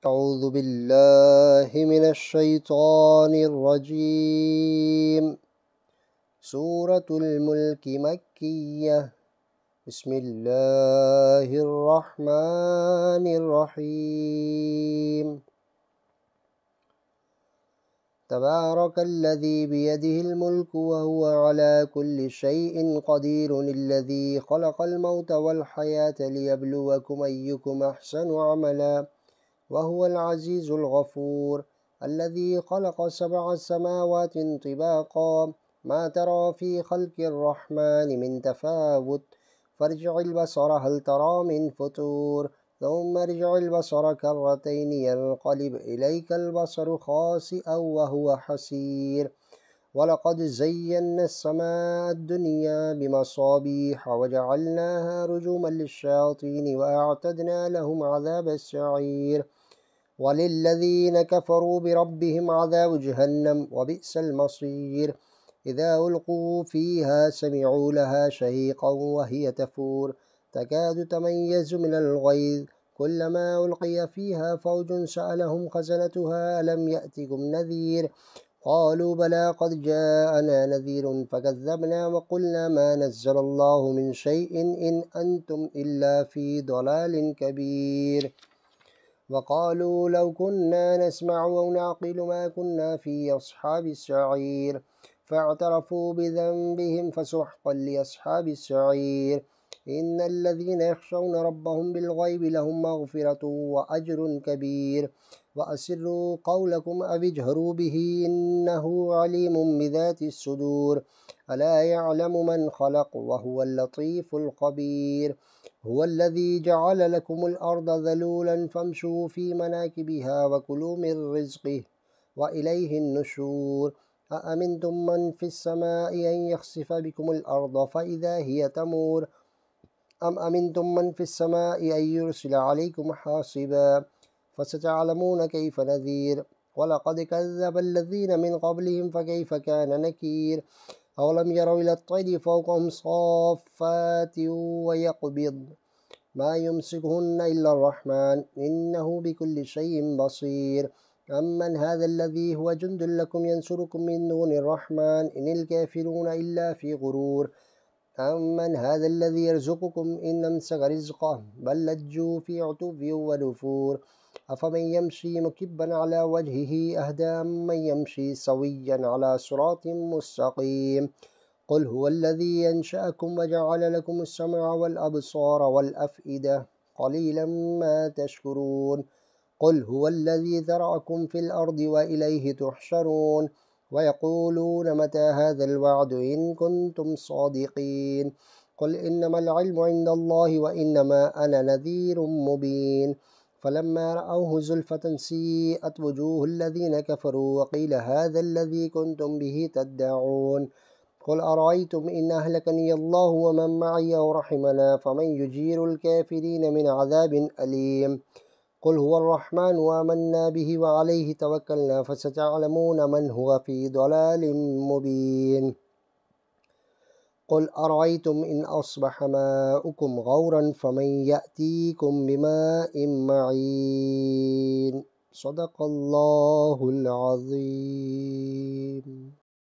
أعوذ بالله من الشيطان الرجيم. سورة الملك مكية. بسم الله الرحمن الرحيم. تبارك الذي بيده الملك وهو على كل شيء قدير، الذي خلق الموت والحياة ليبلوكم أيكم أحسن عملا، وهو العزيز الغفور. الذي خلق 7 سماوات طباقا، ما ترى في خلق الرحمن من تفاوت، فارجع البصر هل ترى من فطور، ثم ارجع البصر كرتين ينقلب إليك البصر خاسئا وهو حسير. ولقد زينا السماء الدنيا بمصابيح وجعلناها رجوما للشياطين وأعتدنا لهم عذاب السعير. وللذين كفروا بربهم عذاب جهنم وبئس المصير. إذا ألقوا فيها سمعوا لها شهيقا وهي تفور، تكاد تميز من الغيظ، كلما ألقي فيها فوج سألهم خزنتها ألم يأتكم نذير، قالوا بلى قد جاءنا نذير فكذبنا وقلنا ما نزل الله من شيء إن أنتم إلا في ضلال كبير. وقالوا لو كنا نسمع أو نعقل ما كنا في أصحاب السعير، فاعترفوا بذنبهم فسحقا لأصحاب السعير. إن الذين يخشون ربهم بالغيب لهم مغفرة وأجر كبير. وأسروا قولكم أو اجهروا به إنه عليم بذات الصدور. ألا يعلم من خلق وهو اللطيف الخبير. هو الذي جعل لكم الأرض ذلولا فامشوا في مناكبها وكلوا من رزقه وإليه النشور. أأمنتم من في السماء أن يخسف بكم الأرض فإذا هي تمور، أم أمنتم من في السماء أن يرسل عليكم حاصبا، فستعلمون كيف نذير. ولقد كذب الذين من قبلهم فكيف كان نكير. أولم يروا إلى الطير فوقهم صافات ويقبض ما يمسكهن إلا الرحمن إنه بكل شيء بصير. أمن هذا الذي هو جند لكم ينصركم من دون الرحمن إن الكافرون إلا في غرور. أمن هذا الذي يرزقكم إن أمسك رزقه بل لجوا في عتو ونفور. أفمن يمشي مكبا على وجهه أهدى ممن يمشي سويا على صراط مستقيم. قل هو الذي أنشأكم وجعل لكم السمع والأبصار والأفئدة قليلا ما تشكرون. قل هو الذي ذرأكم في الأرض وإليه تحشرون. ويقولون متى هذا الوعد إن كنتم صادقين. قل إنما العلم عند الله وإنما أنا نذير مبين. فلما رأوه زلفة سيئت وجوه الذين كفروا وقيل هذا الذي كنتم به تدعون. قل أرأيتم إن أهلكني الله ومن معي أو رحمنا فمن يجير الكافرين من عذاب أليم. قل هو الرحمن وآمنا به وعليه توكلنا فستعلمون من هو في ضلال مبين. قل أرأيتم إن أصبح ماؤكم غورا فمن يأتيكم بماء معين. صدق الله العظيم.